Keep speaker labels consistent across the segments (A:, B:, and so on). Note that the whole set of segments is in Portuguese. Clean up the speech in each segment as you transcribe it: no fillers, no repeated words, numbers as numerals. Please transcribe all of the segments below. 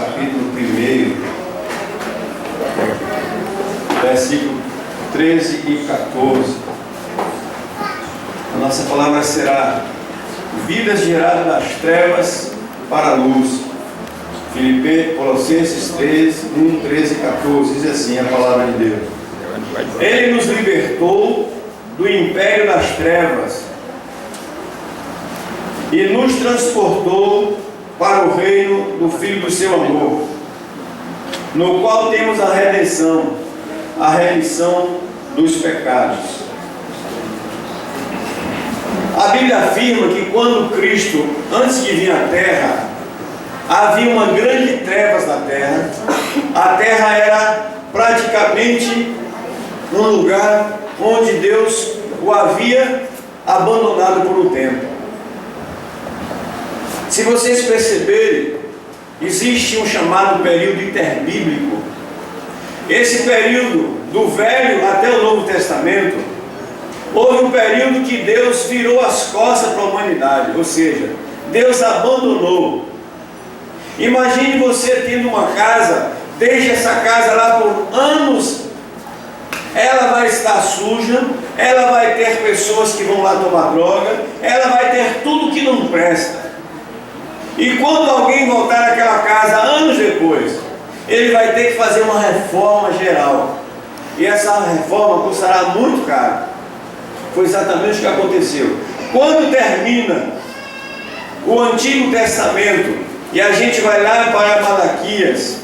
A: capítulo 1, versículo 13 e 14. A nossa palavra será: vidas geradas das trevas para a luz. Colossenses 3, 1, 13 e 14. Diz assim a palavra de Deus: Ele nos libertou do império das trevas e nos transportou para o reino do Filho do seu amor, no qual temos a redenção, a remissão dos pecados. A Bíblia afirma que quando Cristo, antes de vir à terra, havia uma grande trevas na terra. A terra era praticamente um lugar onde Deus o havia abandonado por um tempo. Se vocês perceberem, existe um chamado período interbíblico. Esse período, do Velho até o Novo Testamento, houve um período que Deus virou as costas para a humanidade, ou seja, Deus abandonou. Imagine você tendo uma casa, deixa essa casa lá por anos, ela vai estar suja, ela vai ter pessoas que vão lá tomar droga, ela vai ter tudo que não presta. E quando alguém voltar àquela casa anos depois, ele vai ter que fazer uma reforma geral. E essa reforma custará muito caro. Foi exatamente o que aconteceu. Quando termina o Antigo Testamento e a gente vai lá para Malaquias.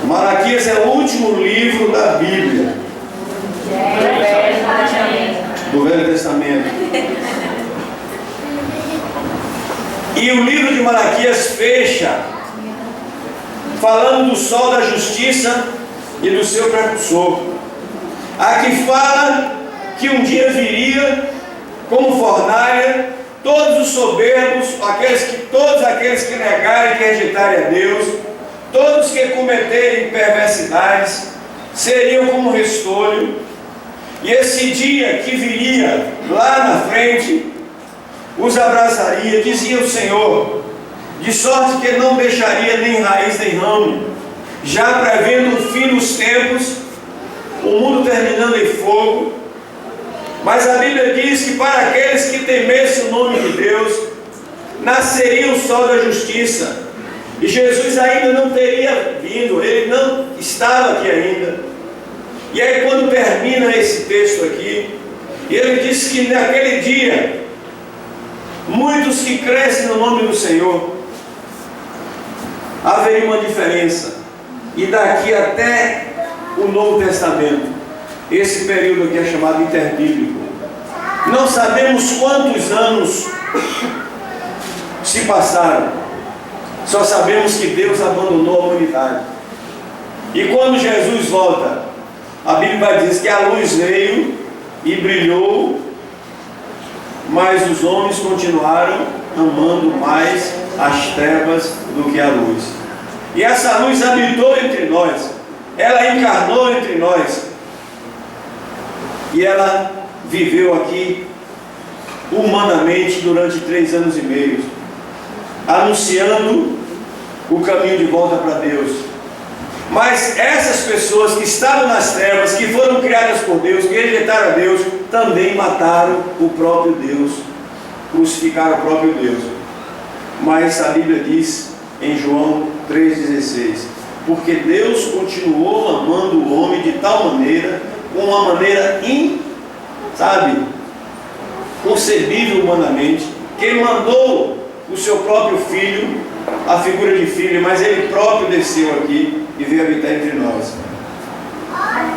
A: Malaquias é o último livro da Bíblia, do Velho Testamento. E o livro de Malaquias fecha falando do sol da justiça e do seu precursor. Aqui fala que um dia viria como fornalha todos os soberbos, todos aqueles que negarem e que rejeitarem a Deus, todos que cometerem perversidades, seriam como restolho. E esse dia que viria lá na frente os abraçaria, dizia o Senhor, de sorte que não deixaria nem raiz nem ramo, já prevendo o fim dos tempos, o mundo terminando em fogo. Mas a Bíblia diz que para aqueles que temessem o nome de Deus, nasceria o sol da justiça. E Jesus ainda não teria vindo, ele não estava aqui ainda. E aí quando termina esse texto aqui, ele diz que naquele dia, muitos que crescem no nome do Senhor, haveria uma diferença. E daqui até o Novo Testamento, esse período aqui é chamado interbíblico. Não sabemos quantos anos se passaram, só sabemos que Deus abandonou a humanidade. E quando Jesus volta, a Bíblia vai dizer que a luz veio e brilhou, mas os homens continuaram amando mais as trevas do que a luz. E essa luz habitou entre nós, ela encarnou entre nós, e ela viveu aqui humanamente durante 3 anos e meio, anunciando o caminho de volta para Deus. Mas essas pessoas que estavam nas trevas, que foram criadas por Deus, que rejeitaram a Deus, também mataram o próprio Deus, crucificaram o próprio Deus. Mas a Bíblia diz em João 3,16: porque Deus continuou amando o homem de tal maneira, uma maneira concebível humanamente, que Ele mandou o seu próprio Filho, a figura de filho, mas Ele próprio desceu aqui e veio habitar entre nós.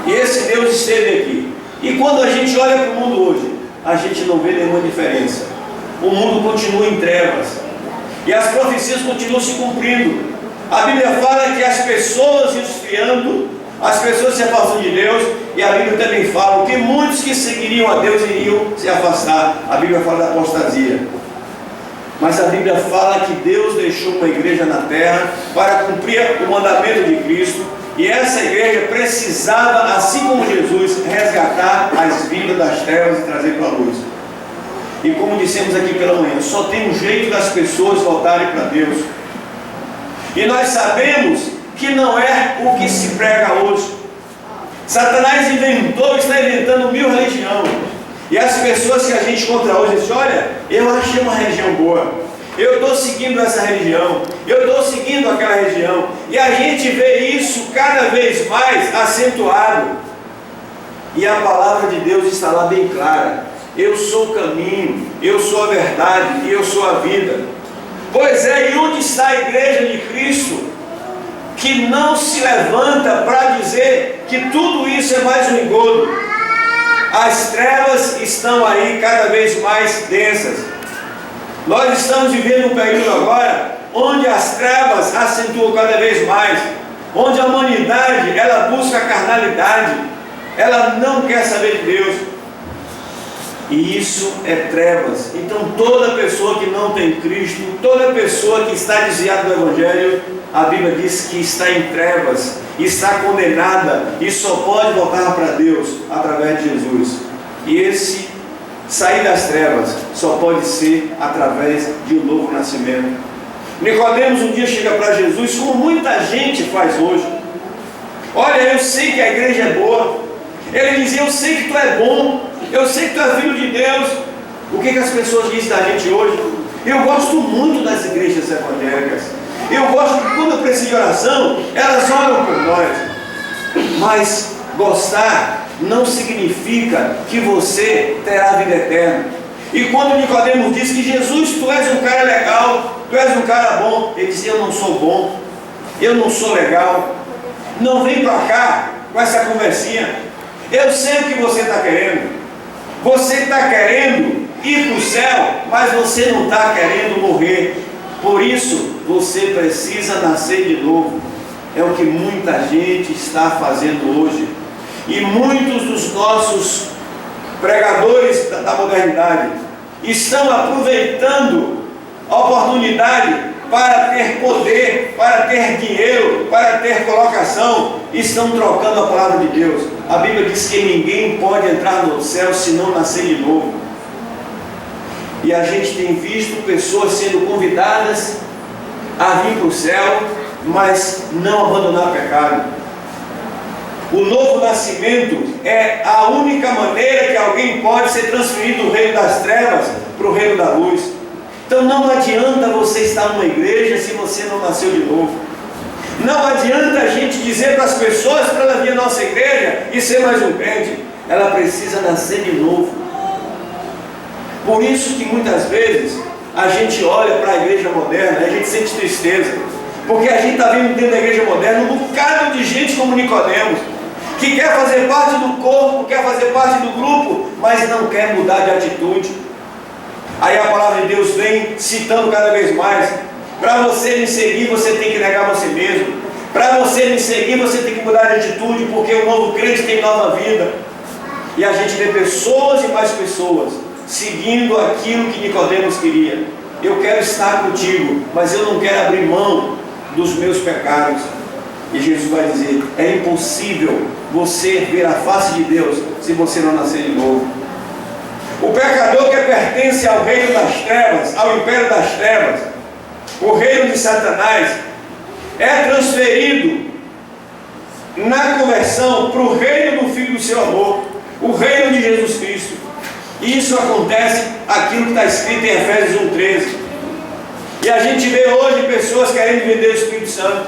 A: E esse Deus esteve aqui. E quando a gente olha para o mundo hoje, a gente não vê nenhuma diferença. O mundo continua em trevas e as profecias continuam se cumprindo. A Bíblia fala que as pessoas esfriando, as pessoas se afastam de Deus, e a Bíblia também fala que muitos que seguiriam a Deus iriam se afastar. A Bíblia fala da apostasia. Mas a Bíblia fala que Deus deixou uma igreja na terra para cumprir o mandamento de Cristo, e essa igreja precisava, assim como Jesus, resgatar as vidas das trevas e trazer para a luz. E como dissemos aqui pela manhã, só tem um jeito das pessoas voltarem para Deus. E nós sabemos que não é o que se prega hoje. Satanás está inventando 1000 religiões. E as pessoas que a gente encontra hoje dizem: olha, eu achei uma religião boa, eu estou seguindo essa religião, eu estou seguindo aquela religião. E a gente vê isso cada vez mais acentuado. E a palavra de Deus está lá bem clara: eu sou o caminho, eu sou a verdade e eu sou a vida. Pois é, e onde está a igreja de Cristo, que não se levanta para dizer que tudo isso é mais um engodo? As trevas estão aí cada vez mais densas. Nós estamos vivendo um período agora onde as trevas acentuam cada vez mais, onde a humanidade, ela busca a carnalidade, ela não quer saber de Deus. E isso é trevas. Então toda pessoa que não tem Cristo, toda pessoa que está desviada do Evangelho, a Bíblia diz que está em trevas, está condenada e só pode voltar para Deus através de Jesus. E esse sair das trevas só pode ser através de um novo nascimento. Nicodemos um dia chega para Jesus, como muita gente faz hoje: olha, eu sei que a igreja é boa. Ele dizia: eu sei que tu é bom, eu sei que tu é filho de Deus. O que as pessoas dizem da gente hoje? Eu gosto muito das igrejas evangélicas, eu gosto que quando eu preciso de oração, elas oram por nós. Mas gostar não significa que você terá vida eterna. E quando Nicodemos diz que Jesus, tu és um cara legal, tu és um cara bom, ele diz: eu não sou bom, eu não sou legal, não vem para cá com essa conversinha. Eu sei o que você está querendo. Você está querendo ir para o céu, mas você não está querendo morrer. Por isso, você precisa nascer de novo. É o que muita gente está fazendo hoje. E muitos dos nossos pregadores da modernidade estão aproveitando a oportunidade para ter poder, para ter dinheiro, para ter colocação. Estão trocando a palavra de Deus. A Bíblia diz que ninguém pode entrar no céu se não nascer de novo. E a gente tem visto pessoas sendo convidadas a vir para o céu, mas não abandonar o pecado. O novo nascimento é a única maneira que alguém pode ser transferido do reino das trevas para o reino da luz. Então não adianta você estar numa igreja se você não nasceu de novo. Não adianta a gente dizer para as pessoas para ela vir à nossa igreja e ser mais um crente. Ela precisa nascer de novo. Por isso que muitas vezes a gente olha para a igreja moderna e a gente sente tristeza, porque a gente está vendo dentro da igreja moderna um bocado de gente como Nicodemos, que quer fazer parte do corpo, quer fazer parte do grupo, mas não quer mudar de atitude. Aí a palavra de Deus vem citando cada vez mais: para você me seguir, você tem que negar você mesmo. Para você me seguir, você tem que mudar de atitude, porque o novo crente tem nova vida. E a gente vê pessoas e mais pessoas seguindo aquilo que Nicodemos queria. Eu quero estar contigo, mas eu não quero abrir mão dos meus pecados. E Jesus vai dizer: é impossível você ver a face de Deus se você não nascer de novo. O pecador que pertence ao reino das trevas, ao império das trevas, o reino de Satanás, é transferido na conversão para o reino do Filho do seu amor, o reino de Jesus Cristo. E isso acontece, aquilo que está escrito em Efésios 1,13. E a gente vê hoje pessoas querendo vender o Espírito Santo.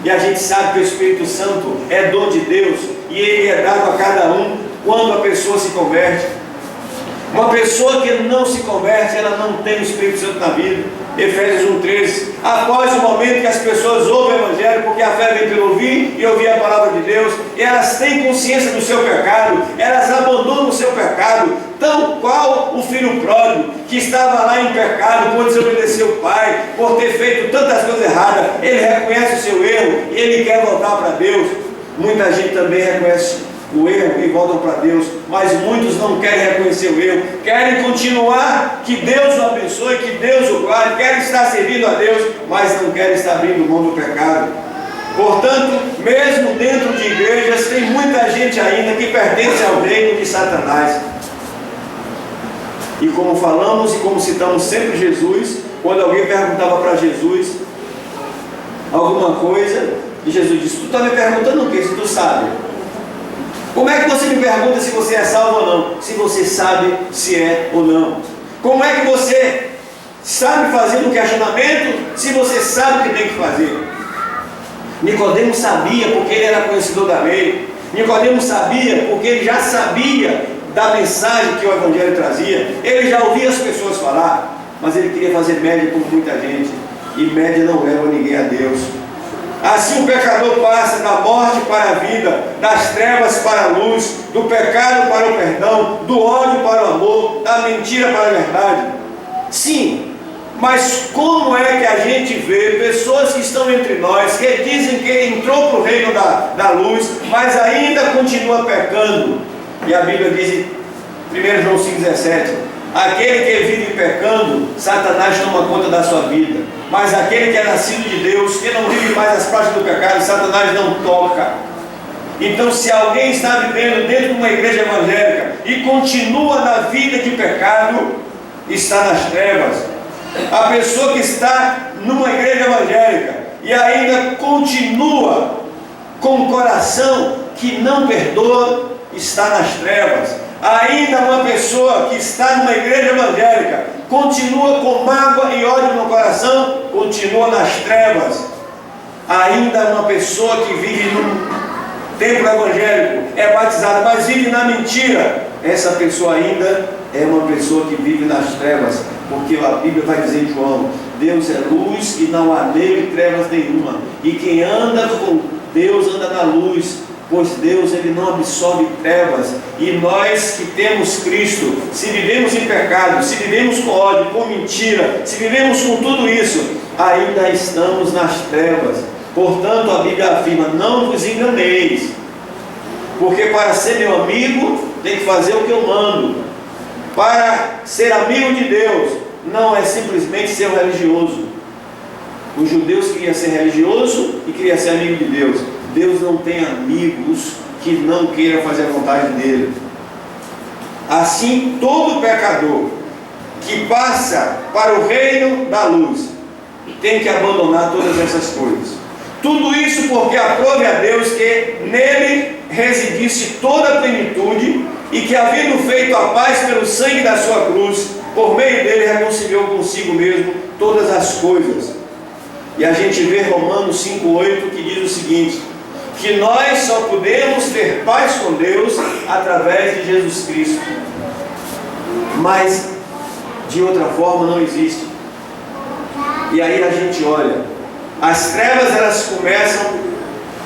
A: E a gente sabe que o Espírito Santo é dom de Deus, e ele é dado a cada um quando a pessoa se converte. Uma pessoa que não se converte, ela não tem o Espírito Santo na vida. Efésios 1,13. Após o momento que as pessoas ouvem o Evangelho, porque a fé vem pelo ouvir e ouvir a palavra de Deus, e elas têm consciência do seu pecado, elas abandonam o seu pecado, tal qual o filho pródigo, que estava lá em pecado por desobedecer o pai, por ter feito tantas coisas erradas. Ele reconhece o seu erro e ele quer voltar para Deus. Muita gente também reconhece o erro e voltam para Deus, mas muitos não querem reconhecer o erro, querem continuar, que Deus o abençoe, que Deus o guarde, querem estar servindo a Deus, mas não querem estar abrindo mão do pecado. Portanto, mesmo dentro de igrejas, tem muita gente ainda que pertence ao reino de Satanás. E como falamos e como citamos sempre Jesus, quando alguém perguntava para Jesus: alguma coisa, e Jesus disse: tu está me perguntando o que? Se tu sabe. Como é que você me pergunta se você é salvo ou não? Se você sabe se é ou não. Como é que você sabe fazer um questionamento se você sabe o que tem que fazer? Nicodemo sabia porque ele era conhecedor da lei. Nicodemo sabia porque ele já sabia da mensagem que o Evangelho trazia. Ele já ouvia as pessoas falar, mas ele queria fazer média com muita gente, e média não leva ninguém a Deus. Assim o pecador passa da morte para a vida, das trevas para a luz, do pecado para o perdão, do ódio para o amor, da mentira para a verdade. Sim, mas como é que a gente vê pessoas que estão entre nós, que dizem que entrou para o reino da luz, mas ainda continua pecando? E a Bíblia diz em 1 João 5,17: aquele que vive pecando, Satanás toma conta da sua vida. Mas aquele que é nascido de Deus, que não vive mais as práticas do pecado, Satanás não toca. Então, se alguém está vivendo dentro de uma igreja evangélica e continua na vida de pecado, está nas trevas. A pessoa que está numa igreja evangélica e ainda continua com o coração que não perdoa, está nas trevas. Ainda uma pessoa que está numa igreja evangélica continua com mágoa e ódio no coração, continua nas trevas. Ainda uma pessoa que vive num templo evangélico, é batizada, mas vive na mentira, essa pessoa ainda é uma pessoa que vive nas trevas, porque a Bíblia vai dizer em João: Deus é luz e não há nele trevas nenhuma, e quem anda com Deus anda na luz, pois Deus ele não absorve trevas. E nós que temos Cristo, se vivemos em pecado, se vivemos com ódio, com mentira, se vivemos com tudo isso, ainda estamos nas trevas. Portanto, a Bíblia afirma: não vos enganeis, porque para ser meu amigo tem que fazer o que eu mando. Para ser amigo de Deus não é simplesmente ser um religioso. Os judeus queriam ser religioso e queriam ser amigo de Deus. Deus não tem amigos que não queiram fazer a vontade dele. Assim, todo pecador que passa para o reino da luz tem que abandonar todas essas coisas. Tudo isso porque aprove a Deus que nele residisse toda a plenitude, e que, havendo feito a paz pelo sangue da sua cruz, por meio dele reconciliou consigo mesmo todas as coisas. E a gente vê Romanos 5,8 que diz o seguinte: que nós só podemos ter paz com Deus através de Jesus Cristo, mas de outra forma não existe. E aí a gente olha, as trevas elas começam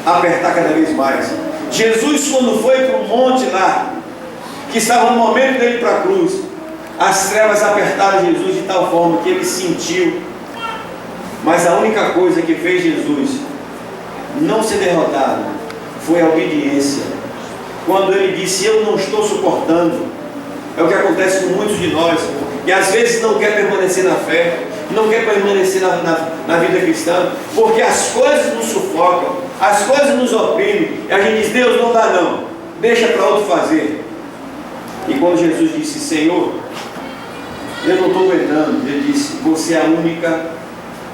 A: a apertar cada vez mais. Jesus, quando foi para o monte lá, que estava no momento dele para a cruz, as trevas apertaram Jesus de tal forma que ele sentiu. Mas a única coisa que fez Jesus não ser derrotado foi a obediência. Quando ele disse: eu não estou suportando. É o que acontece com muitos de nós, e às vezes não quer permanecer na fé, não quer permanecer na vida cristã, porque as coisas nos sufocam, as coisas nos oprimem, e a gente diz: Deus, não dá não, deixa para outro fazer. E quando Jesus disse: Senhor, eu não estou aguentando, ele disse: você é a única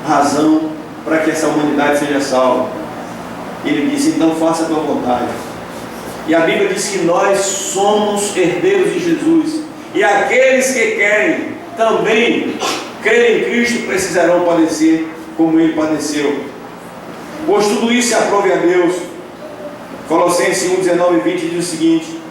A: razão para que essa humanidade seja salva. Ele disse: então faça a tua vontade. E a Bíblia diz que nós somos herdeiros de Jesus, e aqueles que querem também crer em Cristo precisarão padecer como ele padeceu. Pois tudo isso aprove a Deus. Colossenses 1:19 e 20 diz o seguinte: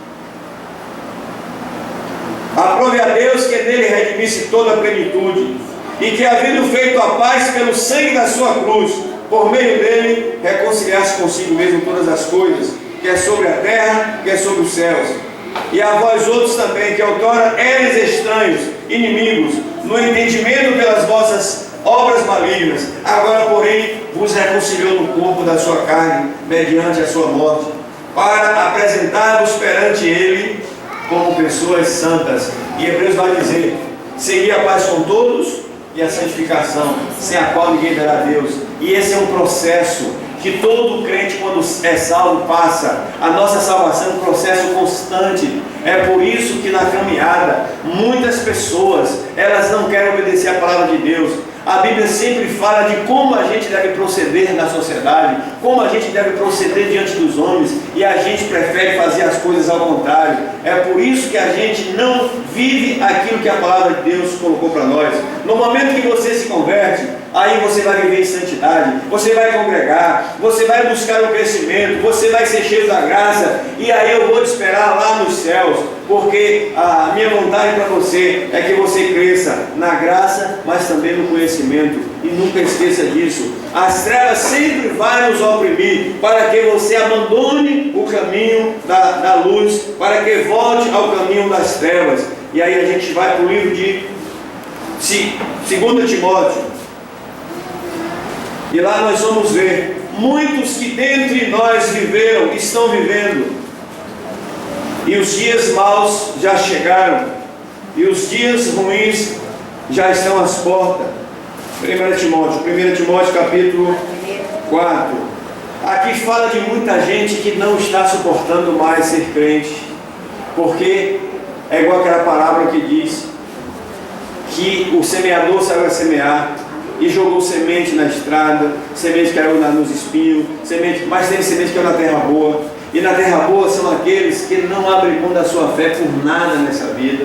A: aprove a Deus que nele redimisse toda a plenitude, e que, havendo feito a paz pelo sangue da sua cruz, por meio dele reconciliasse consigo mesmo todas as coisas, quer sobre a terra, quer sobre os céus. E a vós outros também, que outrora eres estranhos, inimigos, no entendimento pelas vossas obras malignas, agora porém vos reconciliou no corpo da sua carne, mediante a sua morte, para apresentar-vos perante ele como pessoas santas. E Hebreus vai dizer: segui a paz com todos e a santificação, sem a qual ninguém verá a Deus. E esse é um processo que todo crente, quando é salvo, passa. A nossa salvação é um processo constante. É por isso que na caminhada, muitas pessoas, elas não querem obedecer a palavra de Deus. A Bíblia sempre fala de como a gente deve proceder na sociedade, como a gente deve proceder diante dos homens, e a gente prefere fazer as coisas ao contrário. É por isso que a gente não vive aquilo que a palavra de Deus colocou para nós. No momento que você se converte, aí você vai viver em santidade, você vai congregar, você vai buscar o crescimento, você vai ser cheio da graça, e aí eu vou te esperar lá nos céus, porque a minha vontade para você é que você cresça na graça, mas também no conhecimento, e nunca esqueça disso. As trevas sempre vão nos oprimir, para que você abandone o caminho da luz, para que volte ao caminho das trevas. E aí a gente vai para o livro de 2 Timóteo, e lá nós vamos ver muitos que dentre nós viveram, estão vivendo, e os dias maus já chegaram, e os dias ruins já estão às portas. 1 Timóteo capítulo 4. Aqui fala de muita gente que não está suportando mais ser crente, porque é igual aquela palavra que diz que o semeador saiu a semear e jogou semente na estrada, semente que caiu nos espinhos, mas tem semente que caiu na terra boa. E na terra boa são aqueles que não abrem mão da sua fé por nada nessa vida.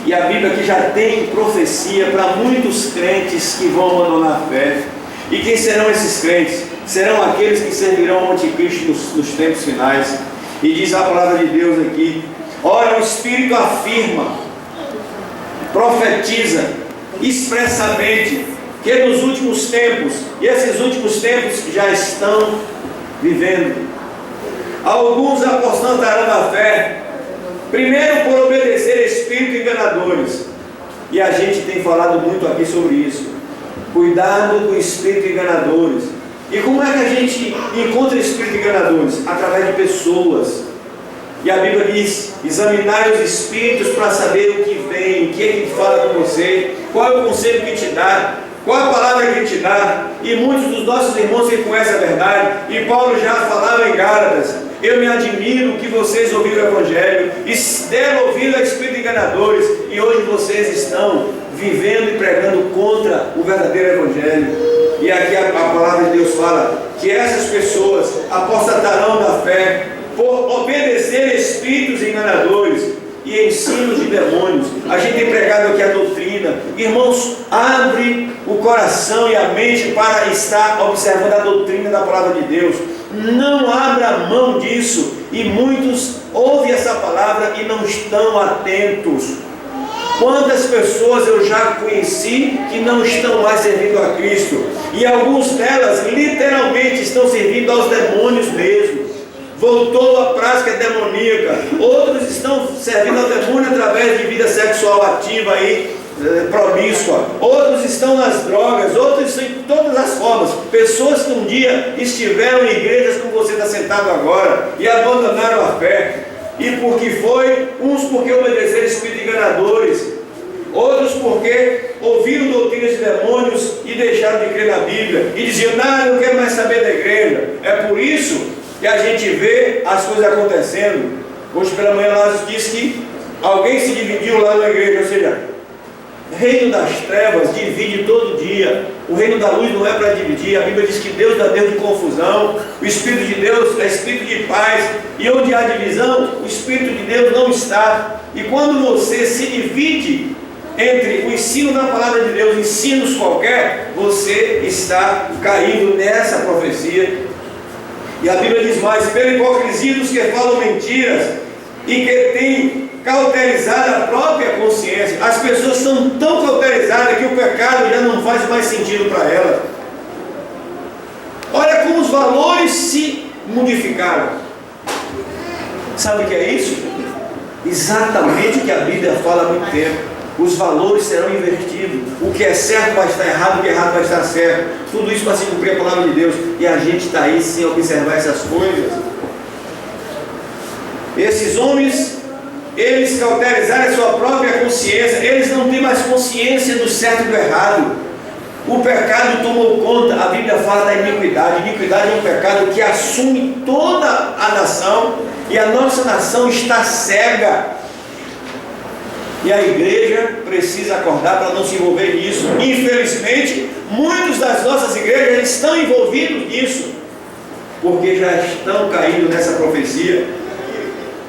A: E a Bíblia aqui já tem profecia para muitos crentes que vão abandonar a fé. E quem serão esses crentes? Serão aqueles que servirão ao anticristo nos tempos finais. E diz a palavra de Deus aqui: ora, o Espírito afirma, profetiza expressamente que nos últimos tempos, e esses últimos tempos já estão vivendo, alguns apostatarão da fé, primeiro por obedecer a espíritos enganadores. E a gente tem falado muito aqui sobre isso. Cuidado com espíritos enganadores. E como é que a gente encontra espíritos enganadores? Através de pessoas. E a Bíblia diz: examinai os espíritos para saber o que vem, o que é que fala com você, qual é o conselho que te dá, qual a palavra que te dá. E muitos dos nossos irmãos conhecem a verdade. E Paulo já falava em Gálatas: eu me admiro que vocês ouviram o Evangelho e deram ouvido a espíritos enganadores, e hoje vocês estão vivendo e pregando contra o verdadeiro Evangelho. E aqui a palavra de Deus fala que essas pessoas apostatarão da fé por obedecer espíritos enganadores e ensinos de demônios. A gente tem pregado aqui a doutrina. Irmãos, abre o coração e a mente para estar observando a doutrina da palavra de Deus. Não abra mão disso. E muitos ouvem essa palavra e não estão atentos. Quantas pessoas eu já conheci que não estão mais servindo a Cristo, e algumas delas literalmente estão servindo aos demônios mesmo. Voltou à prática demoníaca. Outros estão servindo ao demônio através de vida sexual ativa aí, promíscua. Outros estão nas drogas, outros estão em todas as formas. Pessoas que um dia estiveram em igrejas como você está sentado agora e abandonaram a fé. E por que foi? Uns porque obedeceram espíritos enganadores, outros porque ouviram doutrinas de demônios e deixaram de crer na Bíblia e diziam: não, eu não quero mais saber da igreja. É por isso que a gente vê as coisas acontecendo. Hoje pela manhã Lázaro disse que alguém se dividiu lá na igreja, ou seja, o reino das trevas divide todo dia. O reino da luz não é para dividir. A Bíblia diz que Deus dá Deus de confusão. O Espírito de Deus é Espírito de paz. E onde há divisão, o Espírito de Deus não está. E quando você se divide entre o ensino da palavra de Deus e ensinos qualquer, você está caindo nessa profecia. E a Bíblia diz mais: pela hipocrisia dos que falam mentiras e que têm cauterizado a própria consciência. As pessoas estão tão cauterizadas que o pecado já não faz mais sentido para elas. Olha como os valores se modificaram. Sabe o que é isso? Exatamente o que a Bíblia fala há muito tempo. Os valores serão invertidos. O que é certo vai estar errado, o que é errado vai estar certo. Tudo isso para se cumprir a palavra de Deus. E a gente está aí sem observar essas coisas. Esses homens, eles cauterizaram a sua própria consciência. Eles não têm mais consciência do certo e do errado. O pecado tomou conta. A Bíblia fala da iniquidade. Iniquidade é um pecado que assume toda a nação. E a nossa nação está cega. E a igreja precisa acordar para não se envolver nisso. Infelizmente, muitos das nossas igrejas estão envolvidos nisso, porque já estão caindo nessa profecia.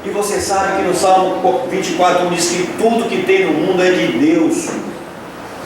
A: E você sabe que no Salmo 24 diz que tudo que tem no mundo é de Deus.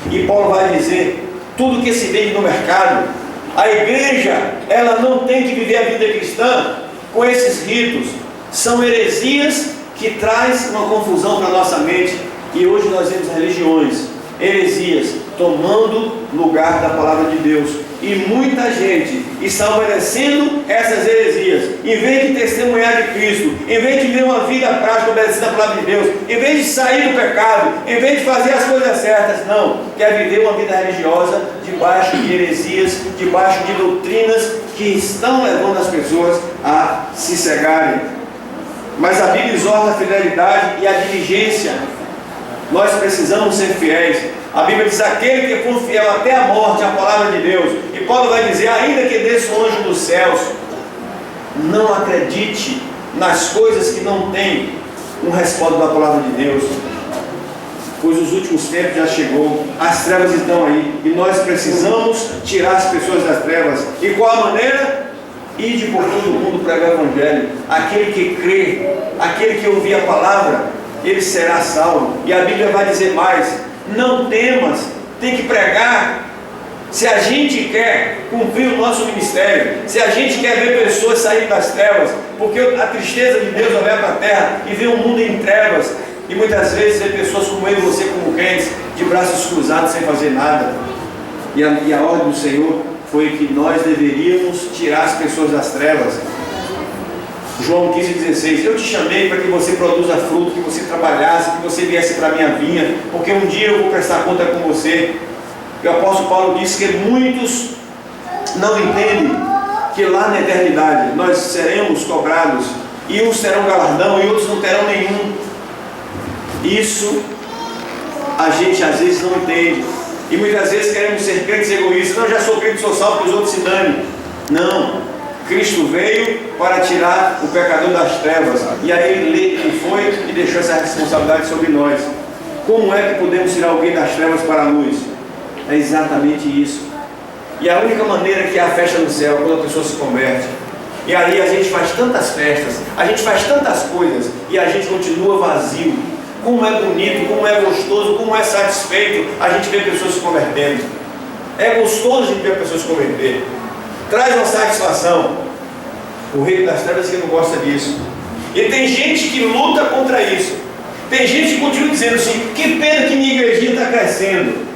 A: E Paulo vai dizer, tudo que se vende no mercado, a igreja, ela não tem que viver a vida cristã com esses ritos. São heresias que traz uma confusão para a nossa mente. E hoje nós vemos religiões, heresias, tomando lugar da palavra de Deus. E muita gente está obedecendo essas heresias. Em vez de testemunhar de Cristo, em vez de viver uma vida prática obedecendo a palavra de Deus, em vez de sair do pecado, em vez de fazer as coisas certas, não, quer viver uma vida religiosa debaixo de heresias, debaixo de doutrinas que estão levando as pessoas a se cegarem. Mas a Bíblia exorta a fidelidade e a diligência. Nós precisamos ser fiéis. A Bíblia diz, aquele que for fiel até a morte à palavra de Deus. E Paulo vai dizer, ainda que desça um anjo dos céus, não acredite nas coisas que não têm um respaldo da palavra de Deus, pois os últimos tempos já chegou, as trevas estão aí, e nós precisamos tirar as pessoas das trevas. E qual a maneira? Ide por todo o mundo pregar o Evangelho. Aquele que crê, aquele que ouvir a palavra, ele será salvo. E a Bíblia vai dizer mais, não temas, tem que pregar. Se a gente quer cumprir o nosso ministério, se a gente quer ver pessoas saírem das trevas, porque a tristeza de Deus olhar para a terra e ver um mundo em trevas, e muitas vezes ver pessoas como eu e você, como crentes, de braços cruzados sem fazer nada. E a ordem do Senhor foi que nós deveríamos tirar as pessoas das trevas. João 15,16, eu te chamei para que você produza fruto, que você trabalhasse, que você viesse para a minha vinha, porque um dia eu vou prestar conta com você. E o apóstolo Paulo disse que muitos não entendem que lá na eternidade nós seremos cobrados, e uns terão galardão e outros não terão nenhum. Isso a gente às vezes não entende, e muitas vezes queremos ser crentes egoístas. Não, já sou crente, sou salvo, que os outros se danem. Não, Cristo veio para tirar o pecador das trevas, e aí ele foi e deixou essa responsabilidade sobre nós. Como é que podemos tirar alguém das trevas para a luz? É exatamente isso. E a única maneira que é a festa no céu, quando a pessoa se converte. E aí a gente faz tantas festas, a gente faz tantas coisas, e a gente continua vazio. Como é bonito, como é gostoso, como é satisfeito a gente ver pessoas se convertendo. É gostoso a gente ver pessoas se converter. Traz uma satisfação. O reino das trevas que não gosta disso. E tem gente que luta contra isso. Tem gente que continua dizendo assim, que pena que minha igrejinha está crescendo.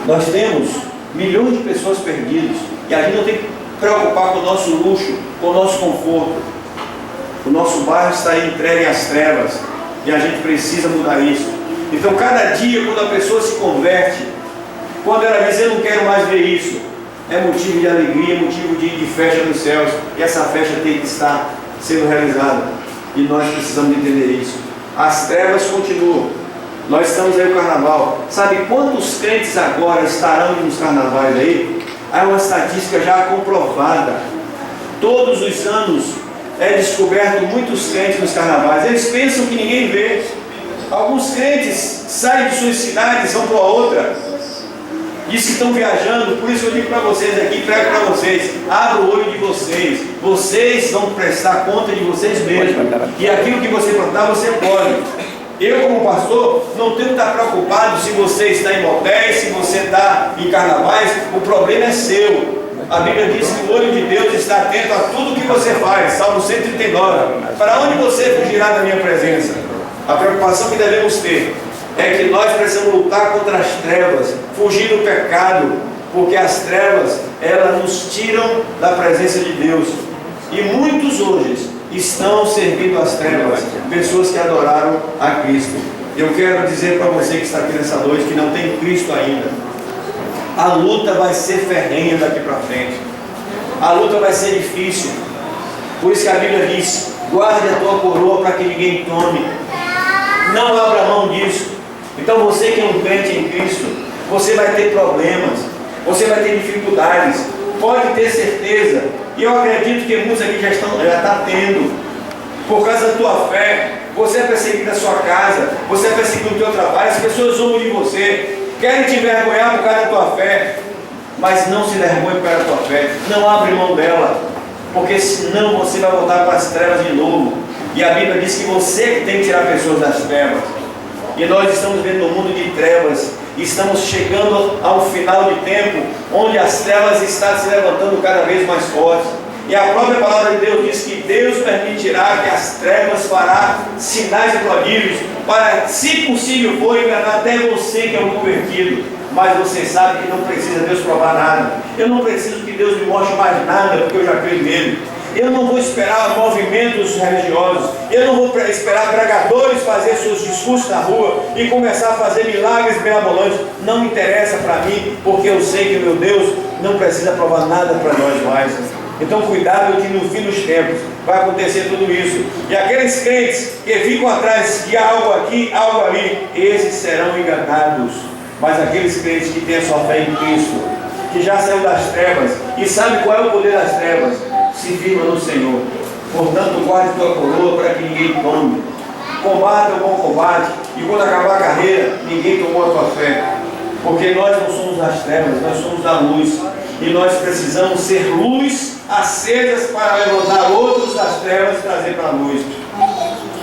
A: Nós temos milhões de pessoas perdidas, e a gente não tem que preocupar com o nosso luxo, com o nosso conforto. O nosso bairro está entregue às trevas, e a gente precisa mudar isso. Então cada dia, quando a pessoa se converte, quando ela diz, eu não quero mais ver isso, é motivo de alegria, motivo de festa nos céus, e essa festa tem que estar sendo realizada, e nós precisamos entender isso. As trevas continuam. Nós estamos aí no carnaval. Sabe quantos crentes agora estarão nos carnavais aí? Há uma estatística já comprovada. Todos os anos é descoberto muitos crentes nos carnavais. Eles pensam que ninguém vê. Alguns crentes saem de suas cidades e vão para outra. Diz que estão viajando. Por isso eu digo para vocês aqui, prego para vocês, abra o olho de vocês. Vocês vão prestar conta de vocês mesmos. E aquilo que você plantar, você pode. Eu, como pastor, não tenho que estar preocupado se você está em motéis, se você está em carnavais. O problema é seu. A Bíblia diz que o olho de Deus está atento a tudo que você faz. Salmo 139. Para onde você fugirá da minha presença? A preocupação que devemos ter é que nós precisamos lutar contra as trevas, fugir do pecado, porque as trevas, elas nos tiram da presença de Deus. E muitos hoje estão servindo as trevas, pessoas que adoraram a Cristo. Eu quero dizer para você que está aqui nessa noite, que não tem Cristo ainda, a luta vai ser ferrenha daqui para frente, a luta vai ser difícil. Por isso que a Bíblia diz, guarde a tua coroa para que ninguém tome. Não abra mão disso. Então você que é um crente em Cristo, você vai ter problemas, você vai ter dificuldades, pode ter certeza. E eu acredito que muitos aqui já estão tendo, por causa da tua fé. você é perseguido na sua casa, você é perseguido no teu trabalho, as pessoas zombam de você, querem te envergonhar por causa da tua fé, mas não se envergonhe por causa da tua fé, não abre mão dela, porque senão você vai voltar para as trevas de novo. E a Bíblia diz que você que tem que tirar pessoas das trevas. E nós estamos vivendo um mundo de trevas. Estamos chegando ao final de tempo, onde as trevas estão se levantando cada vez mais fortes. E a própria palavra de Deus diz que Deus permitirá que as trevas fará sinais e prodígios, para, se possível for, enganar até você que é um convertido. Mas você sabe que não precisa Deus provar nada. Eu não preciso que Deus me mostre mais nada, porque eu já creio nele. Eu não vou esperar movimentos religiosos. Eu não vou esperar pregadores fazer seus discursos na rua e começar a fazer milagres mirabolantes. Não interessa para mim, porque eu sei que meu Deus não precisa provar nada para nós mais. Então cuidado que no fim dos tempos vai acontecer tudo isso. E aqueles crentes que ficam atrás de algo aqui, algo ali, esses serão enganados. Mas aqueles crentes que têm a sua fé em Cristo, que já saiu das trevas e sabe qual é o poder das trevas, se firma no Senhor. Portanto, guarde tua coroa para que ninguém tome. Combata o bom combate, e quando acabar a carreira, ninguém tomou a tua fé. Porque nós não somos das trevas, nós somos da luz. E nós precisamos ser luz acesas para levantar outros das trevas e trazer para a luz.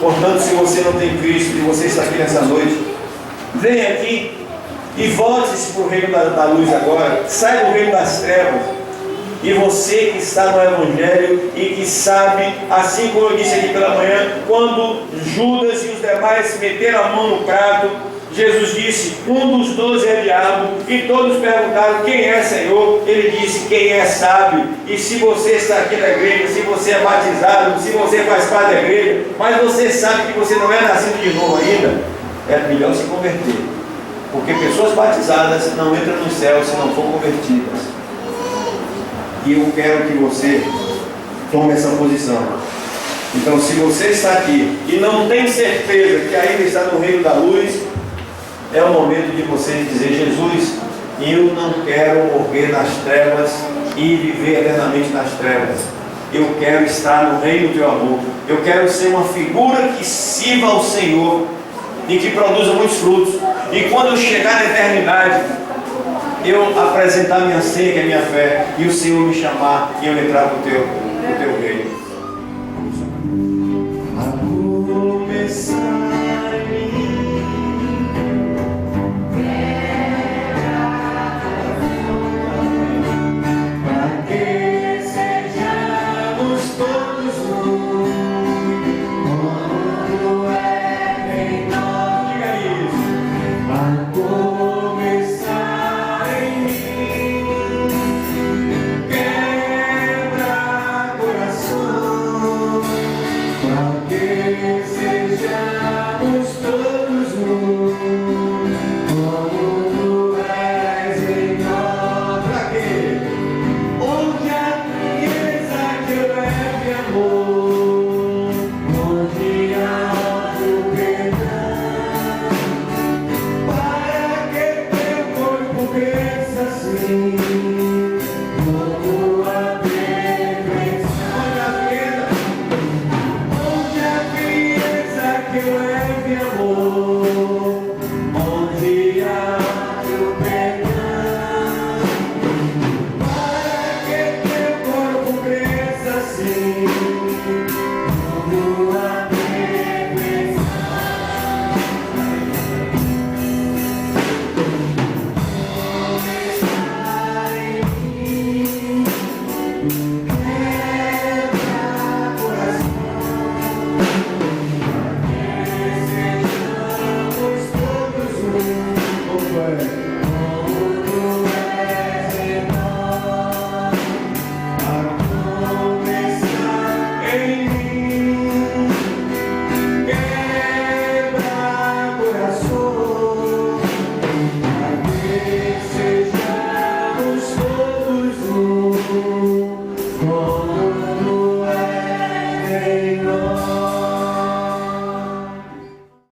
A: Portanto, se você não tem Cristo e você está aqui nessa noite, venha aqui e volte-se para o reino da luz agora. Sai do reino das trevas. E você que está no Evangelho e que sabe, assim como eu disse aqui pela manhã, quando Judas e os demais meteram a mão no prato, Jesus disse, um dos 12 é diabo, e todos perguntaram, quem é, Senhor? Ele disse, quem é sabe. E se você está aqui na igreja, se você é batizado, se você faz parte da igreja, mas você sabe que você não é nascido de novo ainda, é melhor se converter. Porque pessoas batizadas não entram no céu se não for convertidas. E eu quero que você tome essa posição. Então, se você está aqui e não tem certeza que ainda está no reino da luz, é o momento de você dizer, Jesus, eu não quero morrer nas trevas e viver eternamente nas trevas. Eu quero estar no reino do teu amor. Eu quero ser uma figura que sirva ao Senhor e que produza muitos frutos. E quando eu chegar na eternidade, eu apresentar minha senha, que é minha fé, e o Senhor me chamar e eu entrar no teu reino. A começar